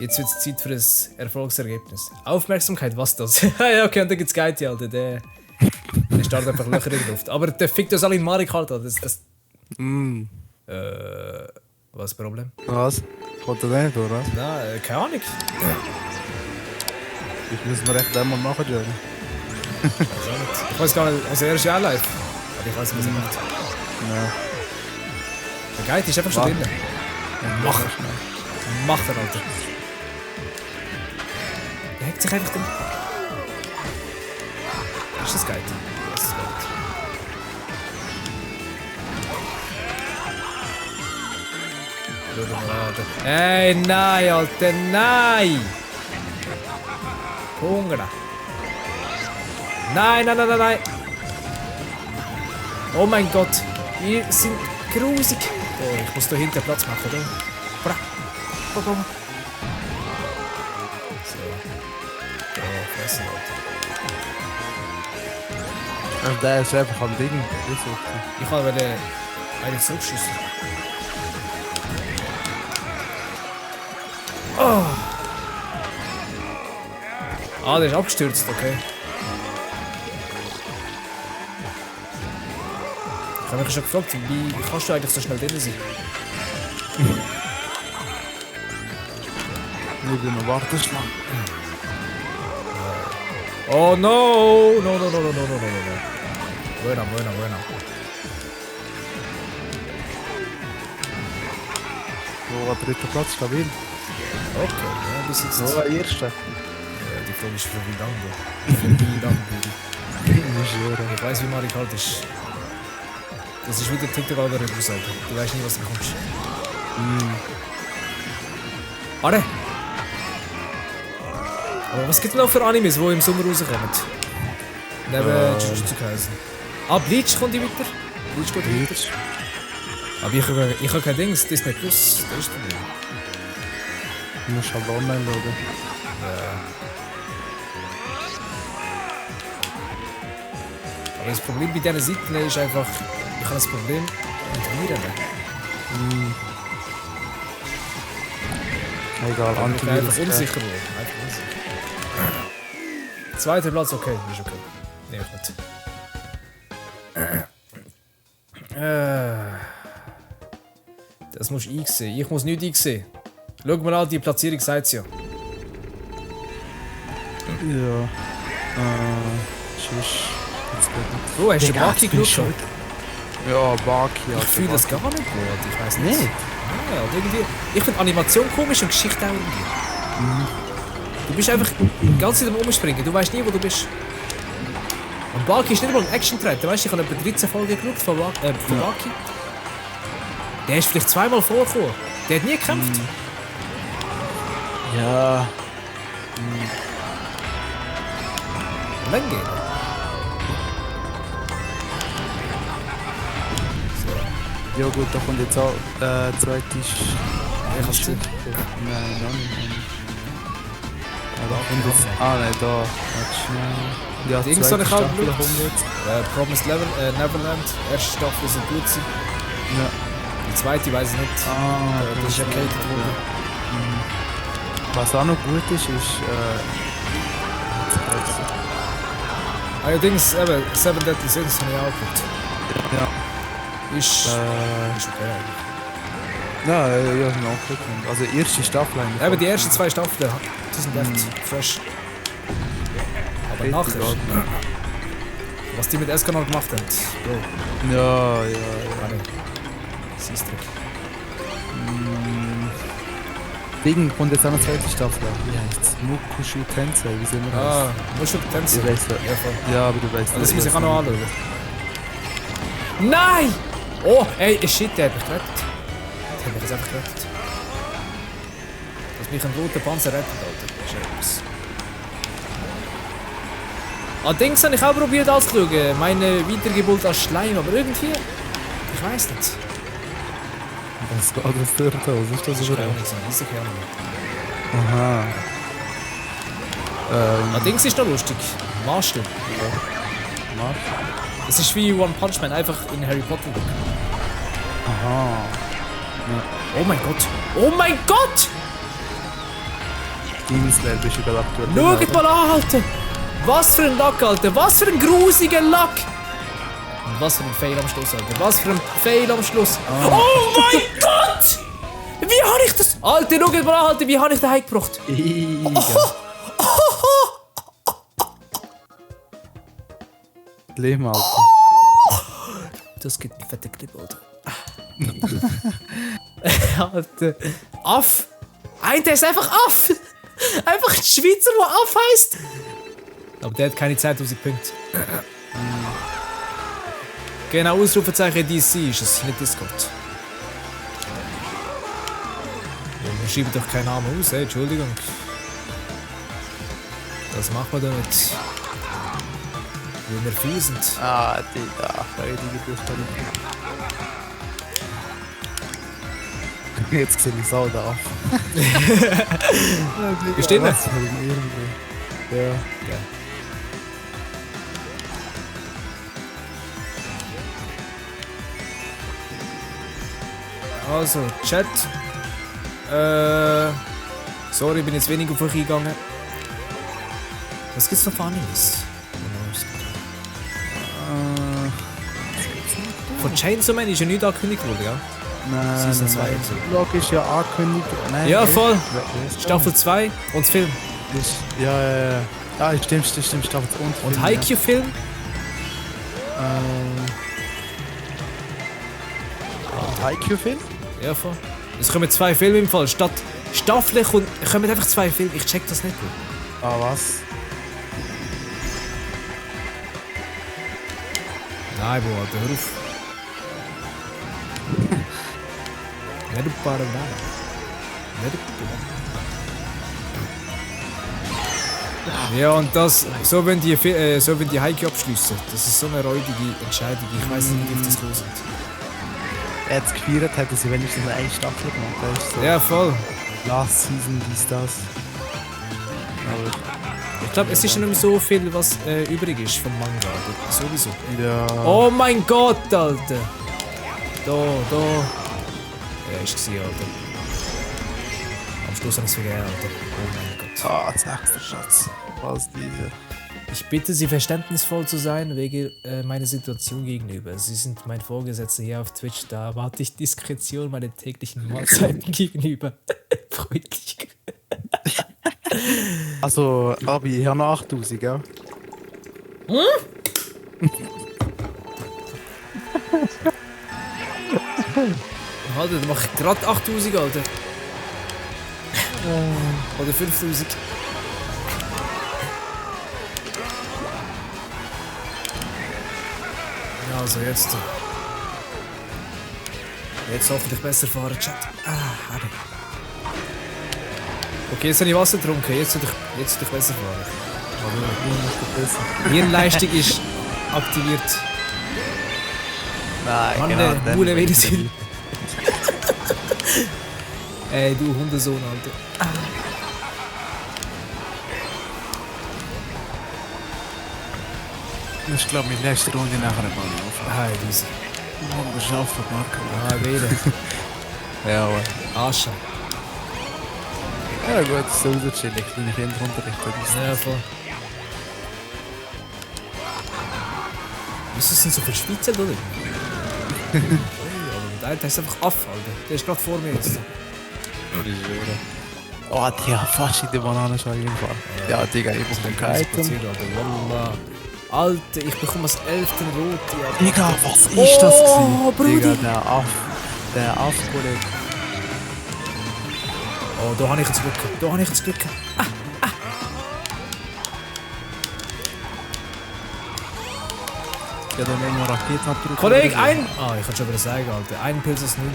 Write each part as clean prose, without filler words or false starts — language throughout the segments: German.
Jetzt wird es Zeit für ein Erfolgsergebnis. Aufmerksamkeit, was das? Ja, okay, und dann gibt's Geiti, Alter. Der startet einfach Löcher in die Luft. Aber der fickt uns alle in Mario Kart, Alter. Was ist das Problem? Was? Kommt er nicht, oder was? Nein, keine Ahnung. Ich muss mir echt einmal machen, Jerry. Ich weiß gar nicht, also er ist ja auch live. Aber ich weiß nicht, was er macht. Ja. Der Geiti ist einfach schon drin. Mach er. Macht er, Alter. Der hackt sich einfach drin. Ist das Geiti? Das ist Geiti. Ey, nein, Alter, nein! Hunger. Nein, nein, nein, nein, nein! Oh mein Gott, ihr seid grusig! Oh, ich muss da hinten Platz machen, oder? Bra! Bra! So. Oh, fressen, Alter. Und der ist einfach am Ding. Ich habe eigentlich so geschossen. Oh. Ah, der ist abgestürzt, okay. Ich habe mich schon gefragt, wie kannst du eigentlich so schnell drin sein? Ich bin noch Warteschlange. Oh no! No, no, no, no, no, no, no, no. Buena, buena, buena. So, dritter Platz, stabil. Okay, ja, bis jetzt. So, der erste. Ja, die Frage ist für wie lange? Für wie lange? Ich weiss, wie Mario Kart ist. Das ist wieder TikTok-Algorithmus, Alter. Du weißt nie, was du bekommst. Are! Aber was gibt es noch für Animes, die im Sommer rauskommen? Neben Jujutsu Kaisen. Ah, Bleach kommt die weiter. Bleach geht weiter. Aber ich habe kein Dings, Disney Plus. Das ist das Problem. Du musst halt online schauen. Aber das Problem bei diesen Seiten ist einfach, ich habe das Problem mit Viren. Egal, Ich bin einfach unsicher geworden. Einfach unsicher. Zweiter Platz, okay, ist okay. Nee, gut. Das musst du einsehen. Ich muss nicht einsehen. Schau mal an, die Platzierung sagt es ja. Ja. Tschüss. Bro, hast du Baki geschaut? Ja, Baki. Ich fühle das gar nicht gut. Ich weiß nicht. Nicht? Ja, irgendwie. Ich finde Animation komisch und Geschichte auch irgendwie. Du bist einfach die ganze Zeit am Umspringen. Du weißt nie, wo du bist. Und Baki ist nicht mal ein Action-Trend. Weißt du, ich habe etwa 13 Folgen geschaut von Baki. Der ist vielleicht zweimal vorgekommen. Der hat nie gekämpft. Ja. Lang geht. Ja gut, da kommt jetzt auch zweite Ich kann es sehen. Nein, noch nicht. Und jetzt, nein, da. Warte schnell. Ja, Dings habe zweite ich auch Staffel geschaut. kommt jetzt. Promised Neverland. Erste Staffel sind gut gewesen. Ja. Die zweite weiß ich nicht. Das ist ja catered worden. Was auch noch gut ist, Allerdings, eben, Seven Deadly Sins habe ich auch geguckt. ja. Ist okay eigentlich. Ja, ja, ich habe nachgeguckt. Also die erste Staffel eigentlich. Eben die ersten 2 Staffeln, die sind echt fresh. Aber nachher, was die mit S-Kanal gemacht haben, Bro, Ja. siehst du. Ding kommt jetzt auch eine zweite Staffel. Wie heißt's? Mukushu Tensei, wie sehen wir das? Ah, musst du tanzen? Ich weiss ja. Ja, voll. Ja, aber du weißt Das muss ich auch noch anschauen. Nein! Oh, ey, shit, der hat mich gerettet. Der hat mich jetzt einfach gerettet. Dass mich ein roter Panzer rettet, Alter. Das ist etwas. Ah, Dings habe ich auch probiert anzuschauen. Meine Wiedergeburt als Schleim, aber irgendwie... Ich weiß nicht. Was geht das dort aus? Ist das so? Keine Ahnung, so ein Riesenkerl. Aha. Ah, Dings ist noch lustig. Master. Marsch? Es ist wie One Punch Man, einfach in Harry Potter. Aha. Oh mein Gott! Oh mein Gott! Demon Slayer bist du gerade aktuell. Schaut mal an, Alter! Was für ein Lack, Alter! Was für ein grusiger Lack! Und was für ein Fail am Schluss, Alter! Was für ein Fail am Schluss! Oh mein Gott! Wie habe ich das... Alter, schaut mal an, Alter! Wie habe ich den heimgebracht? Leben, Alter. Das gibt einen fetten Clip, Alter. Alter. Aff! Der ist einfach Aff! Einfach ein Schweizer, der Aff heisst! Aber der hat keine 2000 Punkte. Genau, Ausrufezeichen DC ist es, nicht Discord. Ja, wir schreiben doch keinen Namen aus, ey, Entschuldigung. Das macht man doch nicht. Weil wir viel sind. Ah, Digga. Jetzt sehe ich es auch da. Bist du drin? Ja. Ja. Also, Chat. Sorry, ich bin jetzt wenig auf euch eingegangen. Was gibt's noch für Animes? Von Chainsaw Man ist ja nicht angekündigt worden, gell? Nein, Season 2 nein. und so. Vlog ist ja angekündigt. Nein, Ja, echt? voll. Ja, Staffel 2 und Film. Ja. Ah, stimmt, Staffel 2 Und Film, Haikyuu-Film. Und Haikyuu-Film? Ja, voll. Es kommen 2 Filme im Fall. Statt Staffeln kommen einfach 2 Filme. Ich check das nicht. Ah, was? Nein, boah, Alter, hör auf. Nicht ein paar Nein. Ja, und das, so wenn die Haikyuu abschliessen. Das ist so eine räudige Entscheidung. Ich weiß nicht, wie das los ist. Er hat es gefeiert, hätte sie wenigstens eine Staffel gemacht. Das ist so Ja, voll. Last Season, dies, das. Aber Ich glaube, es ist ja nicht mehr so viel, was übrig ist vom Manga. Aber sowieso. ja. Oh mein Gott, Alter! Da. Ja, ist gewesen, Alter. Am Schluss habe ich es vergessen, Alter. Oh mein Gott. Ah, sechster Schatz. Was diese? Ich bitte Sie, verständnisvoll zu sein wegen meiner Situation gegenüber. Sie sind mein Vorgesetzter hier auf Twitch, da erwarte ich Diskretion meiner täglichen Mahlzeiten gegenüber. Freundlich. Also, Abi, ich habe noch 8000, gell? Alter, dann mach ich gerade 8000, Alter. Oder 5000. Ja, also jetzt. Jetzt hoffentlich besser fahren, Chat. Habe ich. Okay, jetzt habe ich Wasser getrunken. Jetzt soll ich besser fahren. Hirnleistung ist aktiviert. Nein, Mann, genau. der Mule will sein. Ey, du Hundesohn, Alter. Das ist, glaube ich, die letzte Runde nachher mal auf. Hi, diese. Morgen geschafft, Marco. Wieder. Ja, aber. Asche. Ja, gut, so chillig. Kleine Kinderunterricht. Ja, voll. Wieso sind so viele Schweizer da drin? Der ist einfach Aff, Alter. Der ist gerade vor mir jetzt. Oh, der fast in die Bananenschale gefahren. Ja, Digga, ich bekomme kein Item. Wallah. Alter, ich bekomme das 11. Rote. Alter. Digga, was ist das Oh, gewesen? Brudi. Digga, der Aff-Kollege. Oh, da habe ich jetzt Glück. Da habe ich jetzt Glück. Ja, dann nehmen wir Raketenabdruck. Kollege, ein... Ah, ich kann schon wieder sagen, Alter. Ein Pilz ist 9.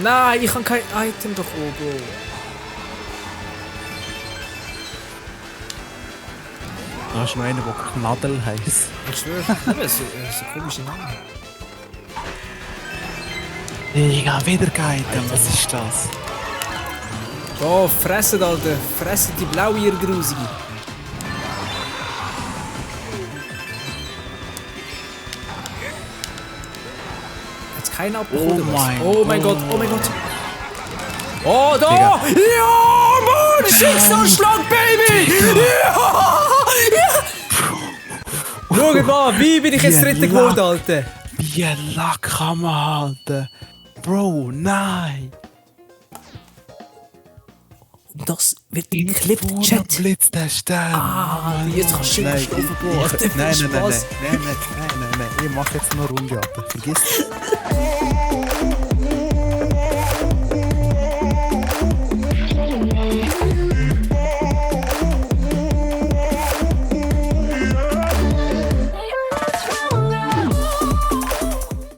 Nein, ich habe kein Item doch, oh Bro. Da hast du noch einen, der Knadel heisst. Ich schwöre, aber es ist ein komischer Name. Digga, wieder kein Item. Was ist das? Oh, fressen, Alter. Fressen die blaue ihr Grusige. keiner abbekommen. Oh Oh mein Gott, oh mein Gott. Oh, da! Digga. Ja, Mann! Schicksalsschlag, Baby! Ja! Schaut mal, wie bin ich jetzt Dritter geworden, Alter? Wie Lack kann man halten? Bro, nein! Und das wird geklippt, Chat. Blitz der Stern. Ah, jetzt kannst du schön Nein, schlafen, Bro. Alter, viel nein, Spaß. nein, ich mach jetzt noch eine Runde, Alter. Vergiss es.